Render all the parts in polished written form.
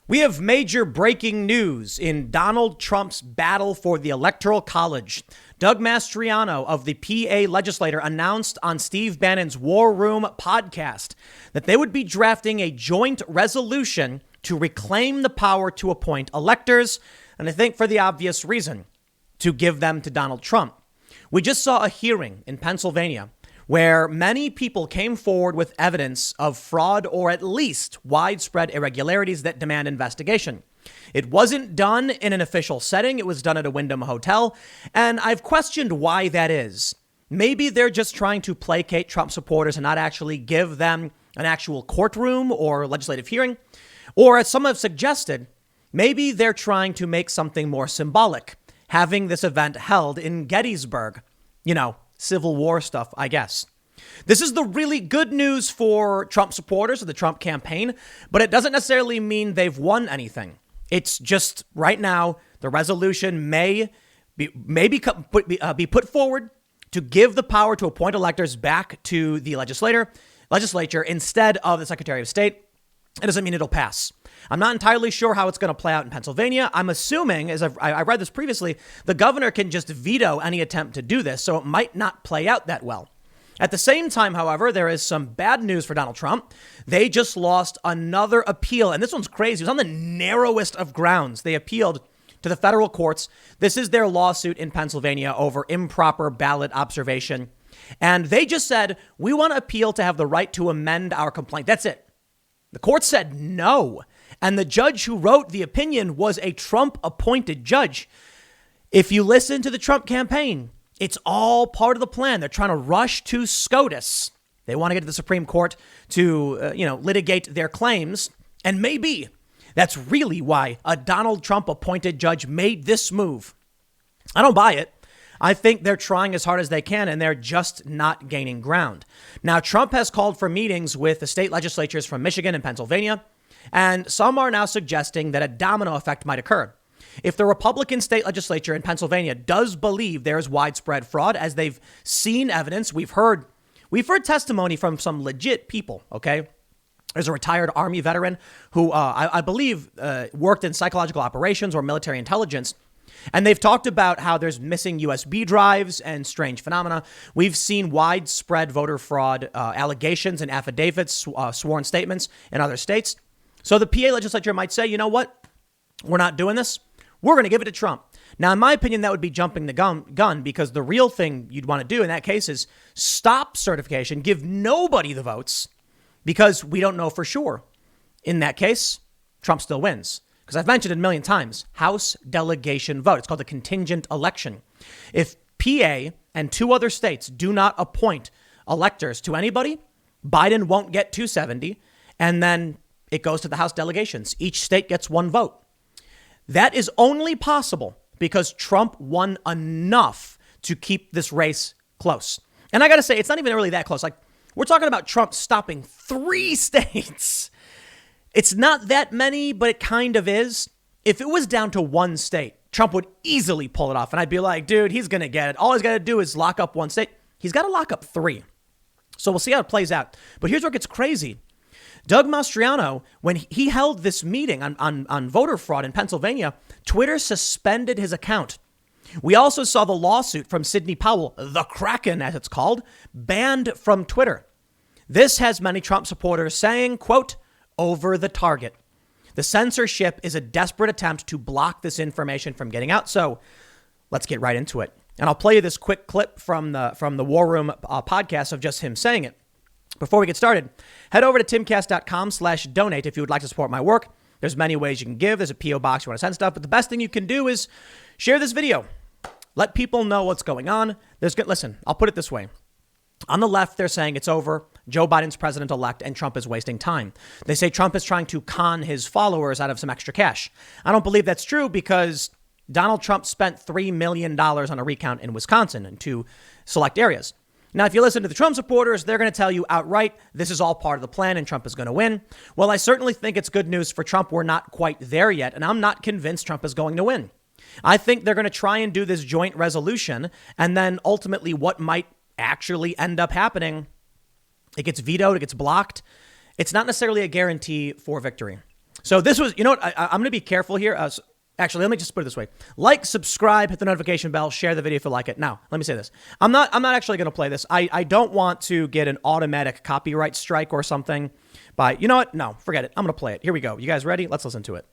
We have major breaking news in Donald Trump's battle for the Electoral College. Doug Mastriano of the PA legislature announced on Steve Bannon's War Room podcast that they would be drafting a joint resolution to reclaim the power to appoint electors, and I think for the obvious reason, to give them to Donald Trump. We just saw a hearing in Pennsylvania where many people came forward with evidence of fraud or at least widespread irregularities that demand investigation. It wasn't done in an official setting. It was done at a Wyndham hotel. And I've questioned why that is. Maybe they're just trying to placate Trump supporters and not actually give them an actual courtroom or legislative hearing. Or as some have suggested, maybe they're trying to make something more symbolic, having this event held in Gettysburg. You know, Civil War stuff, I guess. This is the really good news for Trump supporters of the Trump campaign, but it doesn't necessarily mean they've won anything. It's just right now, the resolution may be put forward to give the power to appoint electors back to the legislature instead of the Secretary of State. It doesn't mean it'll pass. I'm not entirely sure how it's going to play out in Pennsylvania. I'm assuming, as I read this previously, the governor can just veto any attempt to do this, so it might not play out that well. At the same time, however, there is some bad news for Donald Trump. They just lost another appeal, and this one's crazy. It was on the narrowest of grounds. They appealed to the federal courts. This is their lawsuit in Pennsylvania over improper ballot observation. And they just said, we want to appeal to have the right to amend our complaint. That's it. The court said no. And the judge who wrote the opinion was a Trump-appointed judge. If you listen to the Trump campaign, it's all part of the plan. They're trying to rush to SCOTUS. They want to get to the Supreme Court to, litigate their claims. And maybe that's really why a Donald Trump-appointed judge made this move. I don't buy it. I think they're trying as hard as they can, and they're just not gaining ground. Now, Trump has called for meetings with the state legislatures from Michigan and Pennsylvania, and some are now suggesting that a domino effect might occur. If the Republican state legislature in Pennsylvania does believe there is widespread fraud, as they've seen evidence, we've heard testimony from some legit people, okay? There's a retired Army veteran who I believe worked in psychological operations or military intelligence. And they've talked about how there's missing USB drives and strange phenomena. We've seen widespread voter fraud allegations and affidavits, sworn statements in other states. So the PA legislature might say, you know what? We're not doing this. We're going to give it to Trump. Now, in my opinion, that would be jumping the gun because the real thing you'd want to do in that case is stop certification, give nobody the votes because we don't know for sure. In that case, Trump still wins. Because I've mentioned it a million times, House delegation vote. It's called a contingent election. If PA and two other states do not appoint electors to anybody, Biden won't get 270, and then it goes to the House delegations. Each state gets one vote. That is only possible because Trump won enough to keep this race close. And I got to say, it's not even really that close. Like, we're talking about Trump stopping 3 states. It's not that many, but it kind of is. If it was down to 1 state, Trump would easily pull it off. And I'd be like, dude, he's going to get it. All he's got to do is lock up 1 state. He's got to lock up 3. So we'll see how it plays out. But here's where it gets crazy. Doug Mastriano, when he held this meeting on voter fraud in Pennsylvania, Twitter suspended his account. We also saw the lawsuit from Sidney Powell, the Kraken, as it's called, banned from Twitter. This has many Trump supporters saying, quote, over the target. The censorship is a desperate attempt to block this information from getting out. So let's get right into it. And I'll play you this quick clip from the War Room podcast of just him saying it. Before we get started, head over to timcast.com/donate if you would like to support my work. There's many ways you can give. There's a P.O. box you want to send stuff. But the best thing you can do is share this video. Let people know what's going on. Listen, I'll put it this way. On the left, they're saying it's over. Joe Biden's president-elect and Trump is wasting time. They say Trump is trying to con his followers out of some extra cash. I don't believe that's true because Donald Trump spent $3 million on a recount in Wisconsin and 2 select areas. Now, if you listen to the Trump supporters, they're going to tell you outright this is all part of the plan and Trump is going to win. Well, I certainly think it's good news for Trump. We're not quite there yet, and I'm not convinced Trump is going to win. I think they're going to try and do this joint resolution, and then ultimately what might actually end up happening, it gets vetoed, it gets blocked. It's not necessarily a guarantee for victory. So this was, you know what, I'm going to be careful here. Actually, let me just put it this way. Like, subscribe, hit the notification bell, share the video if you like it. Now, let me say this. I'm not actually going to play this. I don't want to get an automatic copyright strike or something. But you know what? No, forget it. I'm going to play it. Here we go. You guys ready? Let's listen to it.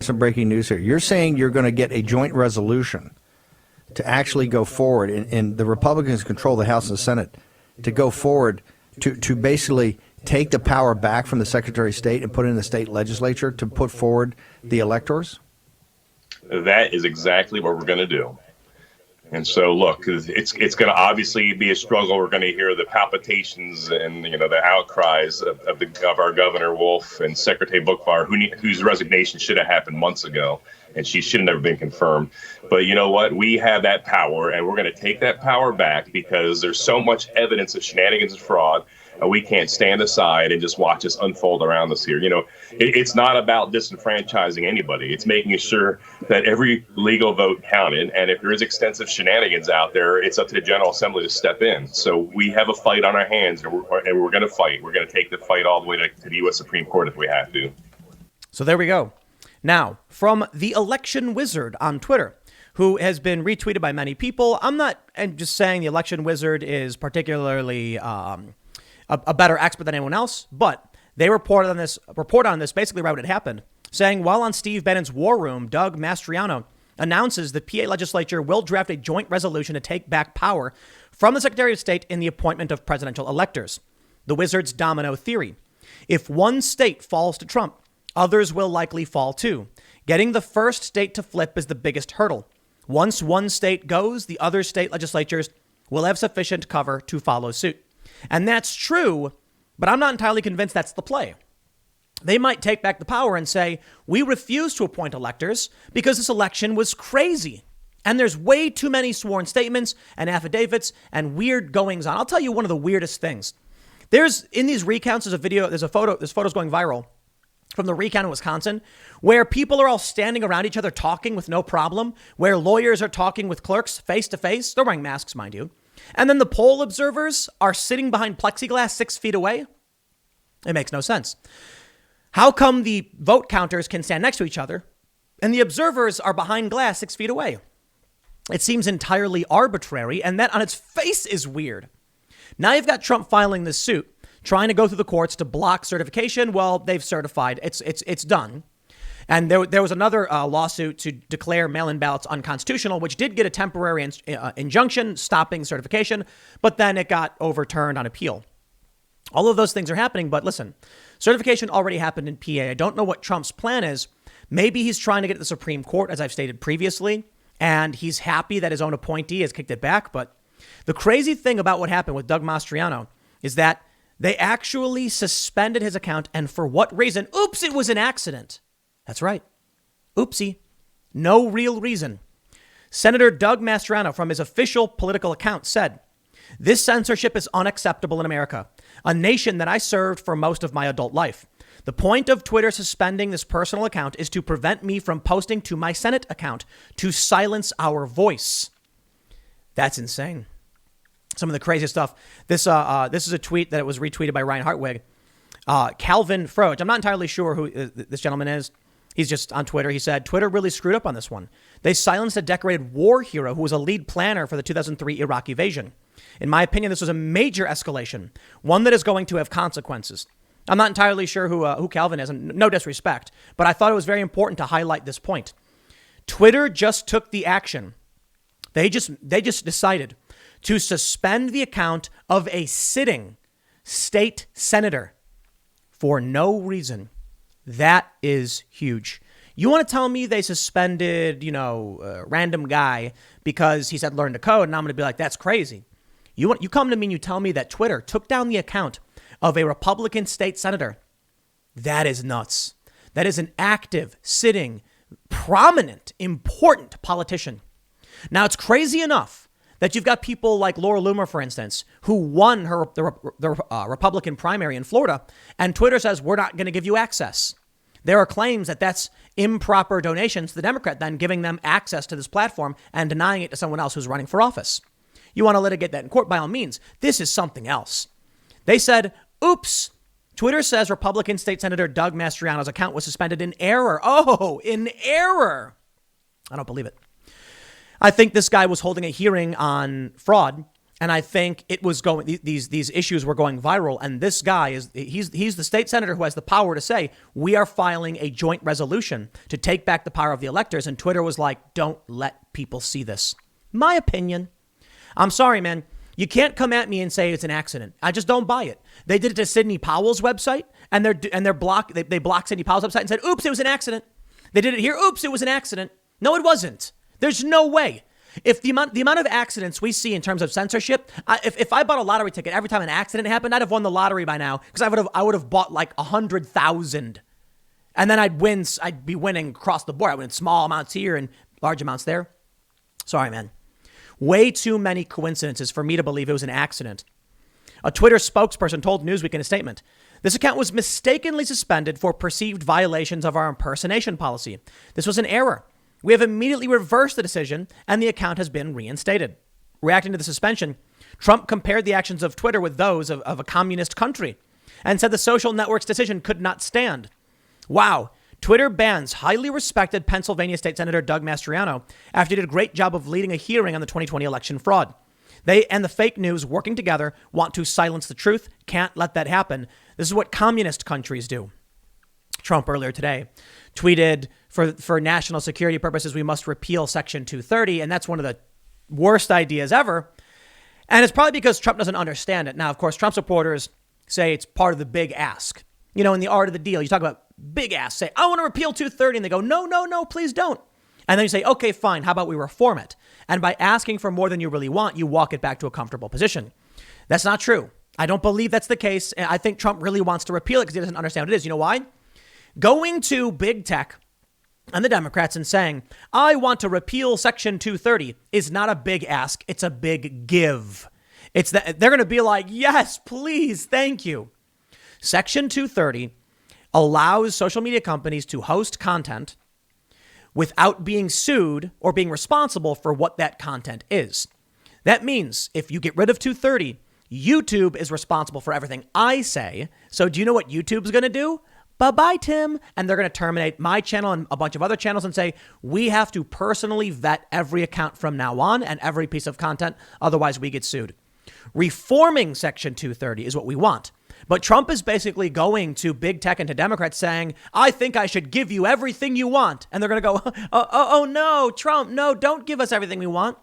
Some breaking news here. You're saying you're going to get a joint resolution to actually go forward, and the Republicans control the House and the Senate, to go forward to basically take the power back from the Secretary of State and put it in the state legislature to put forward the electors? That is exactly what we're going to do. And so, look, it's going to obviously be a struggle. We're going to hear the palpitations and, the outcries of our Governor Wolf and Secretary Bookfire, whose resignation should have happened months ago, and she should have never been confirmed. But you know what? We have that power, and we're going to take that power back because there's so much evidence of shenanigans and fraud. We can't stand aside and just watch this unfold around us here. It's not about disenfranchising anybody. It's making sure that every legal vote counted. And if there is extensive shenanigans out there, it's up to the General Assembly to step in. So we have a fight on our hands, and we're going to fight. We're going to take the fight all the way to the U.S. Supreme Court if we have to. So there we go. Now, from the election wizard on Twitter, who has been retweeted by many people. I'm just saying the election wizard is particularly a better expert than anyone else, but they report on this basically right when it happened, saying while on Steve Bannon's war room, Doug Mastriano announces the PA legislature will draft a joint resolution to take back power from the Secretary of State in the appointment of presidential electors. The wizard's domino theory. If one state falls to Trump, others will likely fall too. Getting the first state to flip is the biggest hurdle. Once one state goes, the other state legislatures will have sufficient cover to follow suit. And that's true, but I'm not entirely convinced that's the play. They might take back the power and say, we refuse to appoint electors because this election was crazy. And there's way too many sworn statements and affidavits and weird goings on. I'll tell you one of the weirdest things. In these recounts, there's photos going viral from the recount in Wisconsin, where people are all standing around each other talking with no problem, where lawyers are talking with clerks face to face. They're wearing masks, mind you. And then the poll observers are sitting behind plexiglass 6 feet away. It makes no sense. How come the vote counters can stand next to each other and the observers are behind glass 6 feet away? It seems entirely arbitrary, and that on its face is weird. Now you've got Trump filing this suit, trying to go through the courts to block certification. Well, they've certified. It's done. And there was another lawsuit to declare mail-in ballots unconstitutional, which did get a temporary injunction stopping certification, but then it got overturned on appeal. All of those things are happening, but listen, certification already happened in PA. I don't know what Trump's plan is. Maybe he's trying to get to the Supreme Court, as I've stated previously, and he's happy that his own appointee has kicked it back. But the crazy thing about what happened with Doug Mastriano is that they actually suspended his account, and for what reason? Oops, it was an accident. That's right. Oopsie. No real reason. Senator Doug Mastriano, from his official political account, said, "This censorship is unacceptable in America, a nation that I served for most of my adult life. The point of Twitter suspending this personal account is to prevent me from posting to my Senate account to silence our voice." That's insane. Some of the craziest stuff. This is a tweet that was retweeted by Ryan Hartwig. Calvin Froge. I'm not entirely sure who this gentleman is. He's just on Twitter. He said, Twitter really screwed up on this one. They silenced a decorated war hero who was a lead planner for the 2003 Iraq invasion. In my opinion, this was a major escalation, one that is going to have consequences. I'm not entirely sure who Calvin is, and no disrespect, but I thought it was very important to highlight this point. Twitter just took the action. They just decided to suspend the account of a sitting state senator for no reason. That is huge. You want to tell me they suspended, a random guy because he said learn to code, and I'm going to be like, that's crazy. You come to me and you tell me that Twitter took down the account of a Republican state senator. That is nuts. That is an active, sitting, prominent, important politician. Now, it's crazy enough that you've got people like Laura Loomer, for instance, who won the Republican primary in Florida, and Twitter says, we're not going to give you access. There are claims that that's improper donations to the Democrat, then giving them access to this platform and denying it to someone else who's running for office. You want to litigate that in court, by all means. This is something else. They said, oops, Twitter says Republican State Senator Doug Mastriano's account was suspended in error. Oh, in error. I don't believe it. I think this guy was holding a hearing on fraud, and I think it was going. These issues were going viral, and this guy he's the state senator who has the power to say we are filing a joint resolution to take back the power of the electors. And Twitter was like, don't let people see this. My opinion. I'm sorry, man. You can't come at me and say it's an accident. I just don't buy it. They did it to Sidney Powell's website, and they blocked Sidney Powell's website and said, "Oops, it was an accident." They did it here. Oops, it was an accident. No, it wasn't. There's no way. If the amount of accidents we see in terms of censorship, if I bought a lottery ticket every time an accident happened, I'd have won the lottery by now because I would have bought like 100,000, and then I'd be winning across the board. I win small amounts here and large amounts there. Sorry, man. Way too many coincidences for me to believe it was an accident. A Twitter spokesperson told Newsweek in a statement, this account was mistakenly suspended for perceived violations of our impersonation policy. This was an error. We have immediately reversed the decision, and the account has been reinstated. Reacting to the suspension, Trump compared the actions of Twitter with those of a communist country and said the social network's decision could not stand. Wow. Twitter bans highly respected Pennsylvania State Senator Doug Mastriano after he did a great job of leading a hearing on the 2020 election fraud. They and the fake news working together want to silence the truth. Can't let that happen. This is what communist countries do. Trump earlier today tweeted, for national security purposes, we must repeal Section 230. And that's one of the worst ideas ever. And it's probably because Trump doesn't understand it. Now, of course, Trump supporters say it's part of the big ask. You know, in the art of the deal, you talk about big ass, say, I want to repeal 230. And they go, no, please don't. And then you say, OK, fine. How about we reform it? And by asking for more than you really want, you walk it back to a comfortable position. That's not true. I don't believe that's the case. And I think Trump really wants to repeal it because he doesn't understand what it is. You know why? Going to big tech and the Democrats and saying, I want to repeal Section 230 is not a big ask. It's a big give. It's that they're going to be like, yes, please. Thank you. Section 230 allows social media companies to host content without being sued or being responsible for what that content is. That means if you get rid of 230, YouTube is responsible for everything I say. So do you know what YouTube's going to do? Bye-bye, Tim. And they're going to terminate my channel and a bunch of other channels and say, we have to personally vet every account from now on and every piece of content. Otherwise, we get sued. Reforming Section 230 is what we want. But Trump is basically going to big tech and to Democrats saying, I think I should give you everything you want. And they're going to go, oh, no, Trump, no, don't give us everything we want.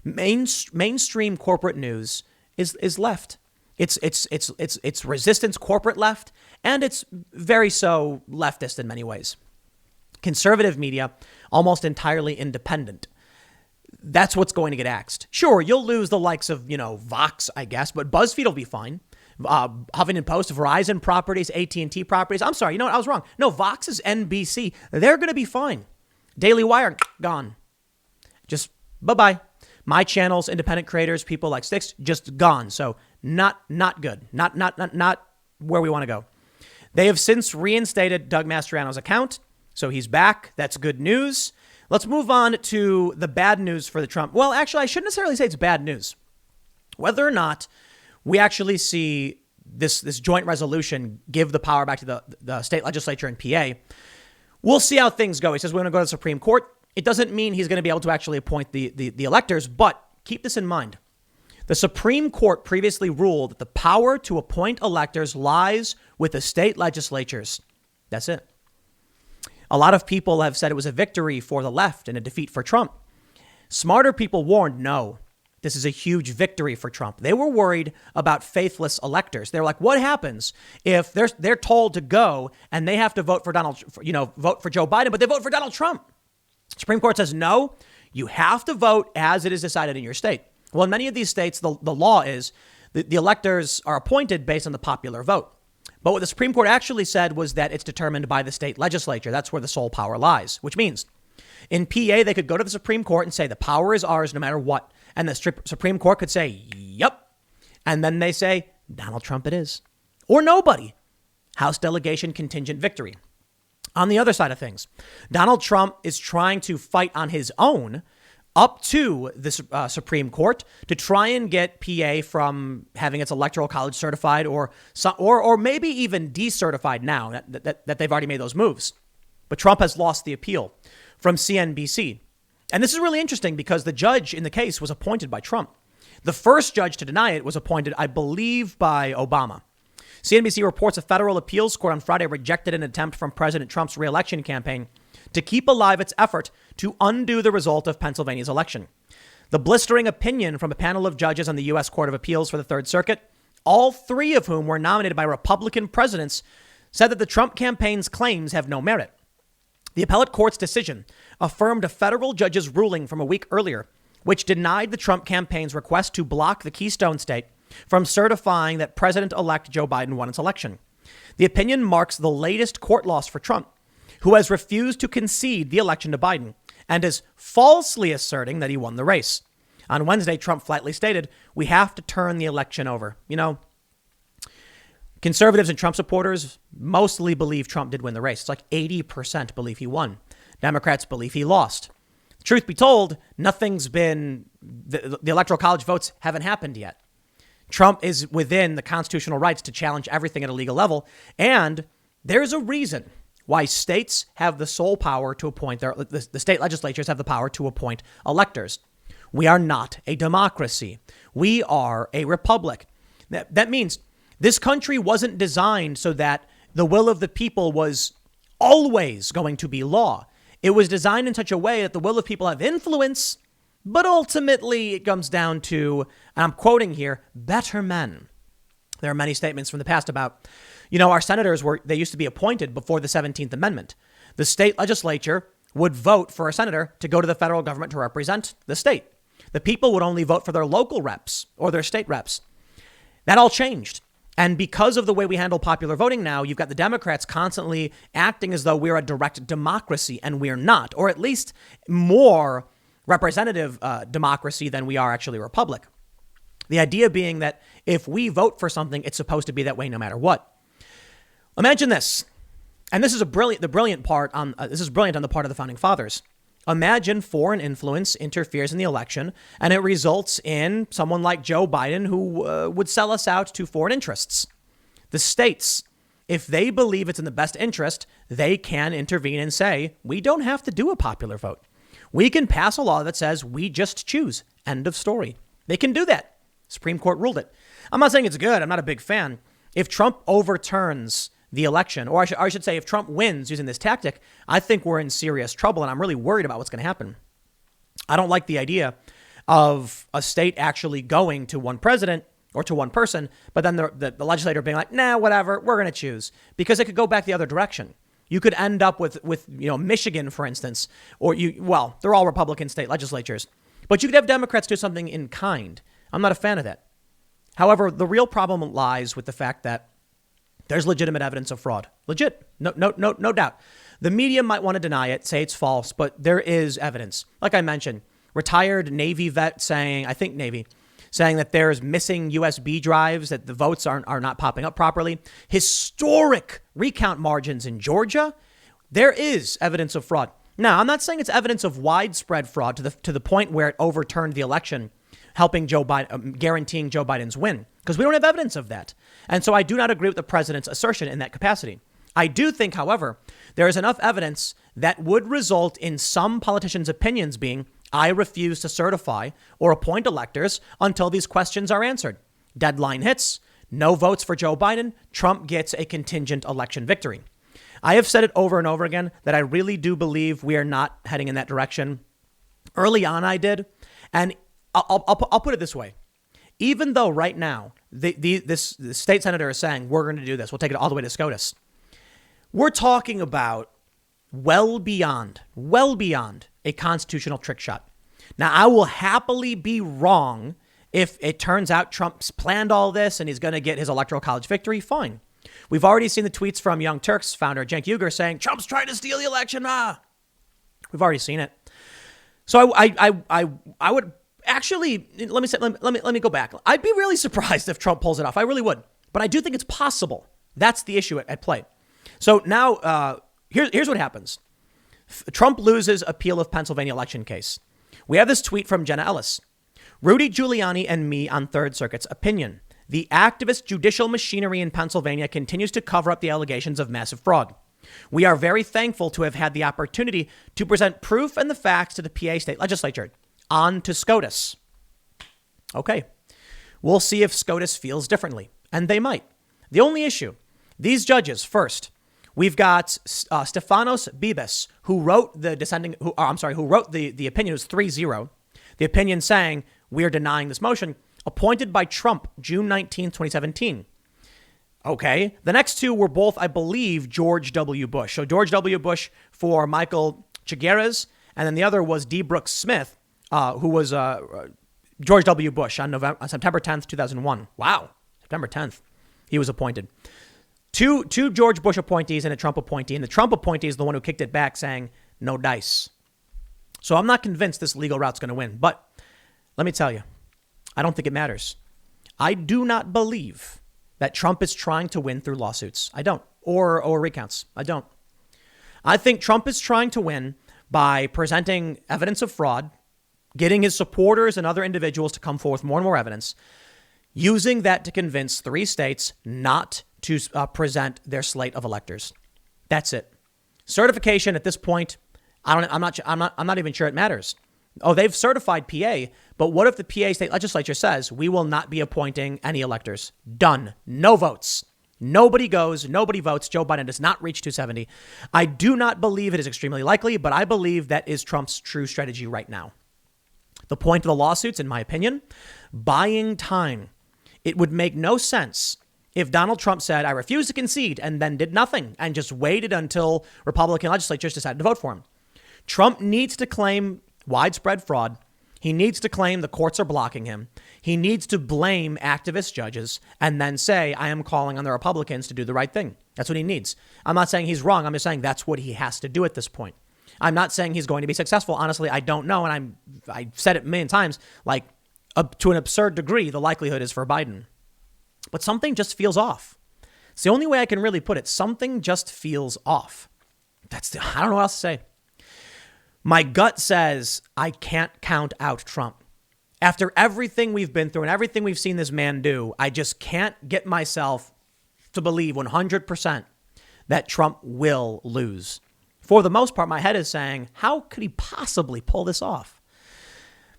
Mainstream corporate news is left. It's resistance corporate left, and it's very so leftist in many ways. Conservative media, almost entirely independent. That's what's going to get axed. Sure, you'll lose the likes of, Vox, I guess, but BuzzFeed will be fine. Huffington Post, Verizon properties, AT&T properties. I'm sorry, you know what? I was wrong. No, Vox is NBC. They're going to be fine. Daily Wire, gone. Just bye-bye. My channels, independent creators, people like Sticks, just gone. So not good. Not where we want to go. They have since reinstated Doug Mastriano's account. So he's back. That's good news. Let's move on to the bad news for the Trump. Well, actually, I shouldn't necessarily say it's bad news. Whether or not we actually see this joint resolution give the power back to the state legislature in PA, we'll see how things go. He says we're going to go to the Supreme Court. It doesn't mean he's going to be able to actually appoint the electors, but keep this in mind. The Supreme Court previously ruled that the power to appoint electors lies with the state legislatures. That's it. A lot of people have said it was a victory for the left and a defeat for Trump. Smarter people warned, no, this is a huge victory for Trump. They were worried about faithless electors. They're like, what happens if they're told to go and they have to vote for vote for Joe Biden, but they vote for Donald Trump? Supreme Court says, no, you have to vote as it is decided in your state. Well, in many of these states, the law is the electors are appointed based on the popular vote. But what the Supreme Court actually said was that it's determined by the state legislature. That's where the sole power lies, which means in PA, they could go to the Supreme Court and say the power is ours no matter what. And the Supreme Court could say, yep. And then they say, Donald Trump it is. Or nobody. House delegation contingent victory. On the other side of things, Donald Trump is trying to fight on his own up to the Supreme Court to try and get PA from having its electoral college certified or maybe even decertified now that they've already made those moves. But Trump has lost the appeal from CNBC. And this is really interesting because the judge in the case was appointed by Trump. The first judge to deny it was appointed, I believe, by Obama. CNBC reports a federal appeals court on Friday rejected an attempt from President Trump's re-election campaign to keep alive its effort to undo the result of Pennsylvania's election. The blistering opinion from a panel of judges on the U.S. Court of Appeals for the Third Circuit, all three of whom were nominated by Republican presidents, said that the Trump campaign's claims have no merit. The appellate court's decision affirmed a federal judge's ruling from a week earlier, which denied the Trump campaign's request to block the Keystone State from certifying that President-elect Joe Biden won its election. The opinion marks the latest court loss for Trump, who has refused to concede the election to Biden and is falsely asserting that he won the race. On Wednesday, Trump flatly stated, "We have to turn the election over." You know, conservatives and Trump supporters mostly believe Trump did win the race. It's like 80% believe he won. Democrats believe he lost. Truth be told, nothing's been, the electoral college votes haven't happened yet. Trump is within the constitutional rights to challenge everything at a legal level. And there's a reason why states have the sole power to appoint the state legislatures have the power to appoint electors. We are not a democracy. We are a republic. That means this country wasn't designed so that the will of the people was always going to be law. It was designed in such a way that the will of people have influence, but ultimately it comes down to, and I'm quoting here, better men. There are many statements from the past about, our senators they used to be appointed before the 17th Amendment. The state legislature would vote for a senator to go to the federal government to represent the state. The people would only vote for their local reps or their state reps. That all changed. And because of the way we handle popular voting now, you've got the Democrats constantly acting as though we're a direct democracy, and we're not, or at least more representative democracy than we are actually a republic. The idea being that if we vote for something, it's supposed to be that way no matter what. Imagine this, and this is brilliant on the part of the founding fathers. Imagine foreign influence interferes in the election, and it results in someone like Joe Biden who would sell us out to foreign interests. The states, if they believe it's in the best interest, they can intervene and say, we don't have to do a popular vote. We can pass a law that says we just choose. End of story. They can do that. Supreme Court ruled it. I'm not saying it's good. I'm not a big fan. If Trump overturns the election, or I should say if Trump wins using this tactic, I think we're in serious trouble, and I'm really worried about what's going to happen. I don't like the idea of a state actually going to one president or to one person, but then the legislator being like, nah, whatever, we're going to choose, because it could go back the other direction. You could end up with Michigan, for instance, or they're all Republican state legislatures, but you could have Democrats do something in kind. I'm not a fan of that. However, the real problem lies with the fact that there's legitimate evidence of fraud. Legit. No doubt. The media might want to deny it, say it's false, but there is evidence. Like I mentioned, retired Navy vet saying that there's missing USB drives, that the votes are not popping up properly. Historic recount margins in Georgia. There is evidence of fraud. Now, I'm not saying it's evidence of widespread fraud to the point where it overturned the election, helping Joe Biden, guaranteeing Joe Biden's win, because we don't have evidence of that. And so I do not agree with the president's assertion in that capacity. I do think, however, there is enough evidence that would result in some politicians' opinions being, I refuse to certify or appoint electors until these questions are answered. Deadline hits, no votes for Joe Biden, Trump gets a contingent election victory. I have said it over and over again that I really do believe we are not heading in that direction. Early on, I did. And I'll put it this way. Even though right now the state senator is saying we're going to do this, we'll take it all the way to SCOTUS. We're talking about well beyond a constitutional trick shot. Now, I will happily be wrong if it turns out Trump's planned all this and he's going to get his electoral college victory. Fine. We've already seen the tweets from Young Turks founder Cenk Uygur saying Trump's trying to steal the election. We've already seen it. So I would. Actually, let me go back. I'd be really surprised if Trump pulls it off. I really would. But I do think it's possible. That's the issue at play. So now here's what happens. Trump loses appeal of Pennsylvania election case. We have this tweet from Jenna Ellis. Rudy Giuliani and me on Third Circuit's opinion. The activist judicial machinery in Pennsylvania continues to cover up the allegations of massive fraud. We are very thankful to have had the opportunity to present proof and the facts to the PA state legislature. On to SCOTUS. Okay. We'll see if SCOTUS feels differently, and they might. The only issue, these judges, first, we've got Stefanos Bibas, who wrote the opinion. It was 3-0. The opinion saying we're denying this motion, appointed by Trump June 19, 2017. Okay. The next two were both, I believe, George W. Bush. So George W. Bush for Michael Chigueras, and then the other was D. Brooks Smith, who was George W. Bush on September 10th, 2001. Wow. September 10th. He was appointed. Two George Bush appointees and a Trump appointee. And the Trump appointee is the one who kicked it back saying, no dice. So I'm not convinced this legal route's going to win. But let me tell you, I don't think it matters. I do not believe that Trump is trying to win through lawsuits. I don't. Or recounts. I don't. I think Trump is trying to win by presenting evidence of fraud, getting his supporters and other individuals to come forth with more and more evidence, using that to convince 3 states not to present their slate of electors. That's it. Certification at this point, I'm not even sure it matters. Oh, they've certified PA, but what if the PA state legislature says we will not be appointing any electors? Done. No votes. Nobody goes. Nobody votes. Joe Biden does not reach 270. I do not believe it is extremely likely, but I believe that is Trump's true strategy right now. The point of the lawsuits, in my opinion, buying time. It would make no sense if Donald Trump said, I refuse to concede, and then did nothing and just waited until Republican legislatures decided to vote for him. Trump needs to claim widespread fraud. He needs to claim the courts are blocking him. He needs to blame activist judges and then say, I am calling on the Republicans to do the right thing. That's what he needs. I'm not saying he's wrong. I'm just saying that's what he has to do at this point. I'm not saying he's going to be successful. Honestly, I don't know. And I've said it a million times, like up to an absurd degree, the likelihood is for Biden. But something just feels off. It's the only way I can really put it. Something just feels off. I don't know what else to say. My gut says I can't count out Trump. After everything we've been through and everything we've seen this man do, I just can't get myself to believe 100% that Trump will lose. For the most part, my head is saying, how could he possibly pull this off?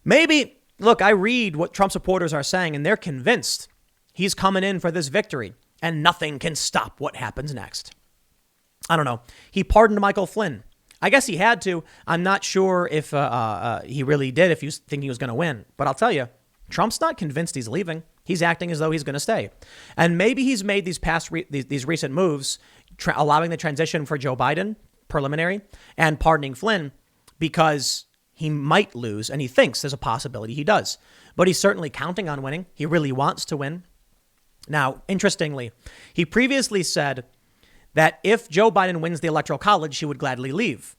Maybe, look, I read what Trump supporters are saying, and they're convinced he's coming in for this victory, and nothing can stop what happens next. I don't know. He pardoned Michael Flynn. I guess he had to. I'm not sure if he really did, if he was thinking he was going to win. But I'll tell you, Trump's not convinced he's leaving. He's acting as though he's going to stay. And maybe he's made these recent moves, allowing the transition for Joe Biden, preliminary, and pardoning Flynn, because he might lose, and he thinks there's a possibility he does. But he's certainly counting on winning. He really wants to win. Now, interestingly, he previously said that if Joe Biden wins the Electoral College, he would gladly leave.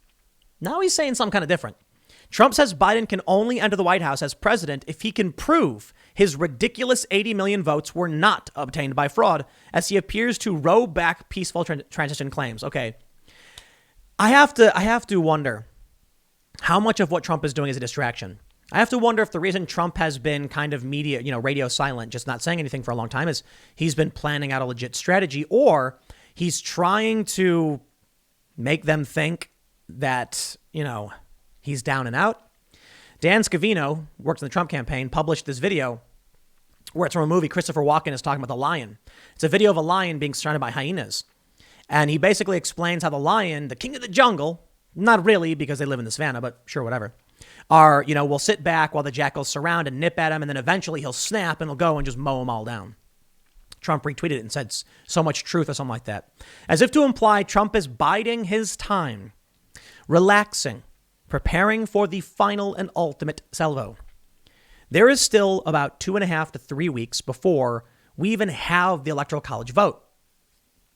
Now he's saying something kind of different. Trump says Biden can only enter the White House as president if he can prove his ridiculous 80 million votes were not obtained by fraud, as he appears to row back peaceful transition claims. Okay. I have to wonder how much of what Trump is doing is a distraction. I have to wonder if the reason Trump has been kind of media, radio silent, just not saying anything for a long time, is he's been planning out a legit strategy, or he's trying to make them think that, he's down and out. Dan Scavino, works in the Trump campaign, published this video where it's from a movie. Christopher Walken is talking about the lion. It's a video of a lion being surrounded by hyenas. And he basically explains how the lion, the king of the jungle, not really because they live in the savannah, but sure, whatever, will sit back while the jackals surround and nip at him. And then eventually he'll snap and he'll go and just mow them all down. Trump retweeted it and said so much truth or something like that, as if to imply Trump is biding his time, relaxing, preparing for the final and ultimate salvo. There is still about 2.5 to 3 weeks before we even have the Electoral College vote.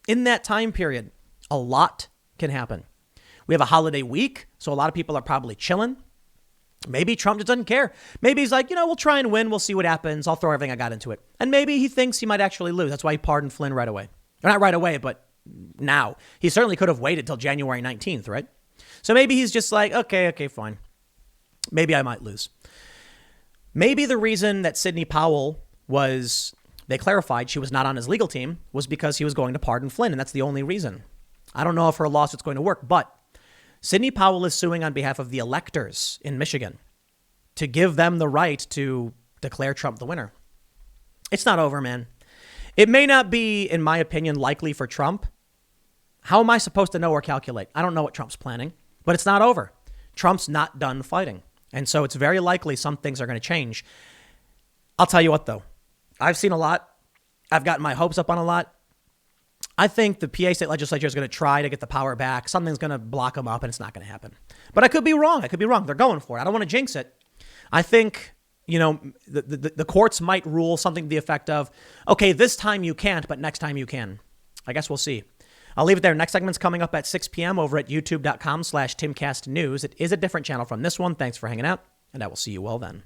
In that time period, a lot can happen. We have a holiday week, so a lot of people are probably chilling. Maybe Trump just doesn't care. Maybe he's like, we'll try and win. We'll see what happens. I'll throw everything I got into it. And maybe he thinks he might actually lose. That's why he pardoned Flynn right away. Or not right away, but now. He certainly could have waited till January 19th, right? So maybe he's just like, okay, fine. maybe I might lose. Maybe the reason that Sidney Powell they clarified she was not on his legal team was because he was going to pardon Flynn, and that's the only reason. I don't know if her lawsuit's going to work, but Sidney Powell is suing on behalf of the electors in Michigan to give them the right to declare Trump the winner. It's not over, man. It may not be, in my opinion, likely for Trump. How am I supposed to know or calculate? I don't know what Trump's planning, but it's not over. Trump's not done fighting. And so it's very likely some things are going to change. I'll tell you what, though. I've seen a lot. I've gotten my hopes up on a lot. I think the PA state legislature is going to try to get the power back. Something's going to block them up, and it's not going to happen. But I could be wrong. They're going for it. I don't want to jinx it. I think, the courts might rule something to the effect of, okay, this time you can't, but next time you can. I guess we'll see. I'll leave it there. Next segment's coming up at 6 p.m. over at youtube.com/TimCastNews. It is a different channel from this one. Thanks for hanging out, and I will see you all then.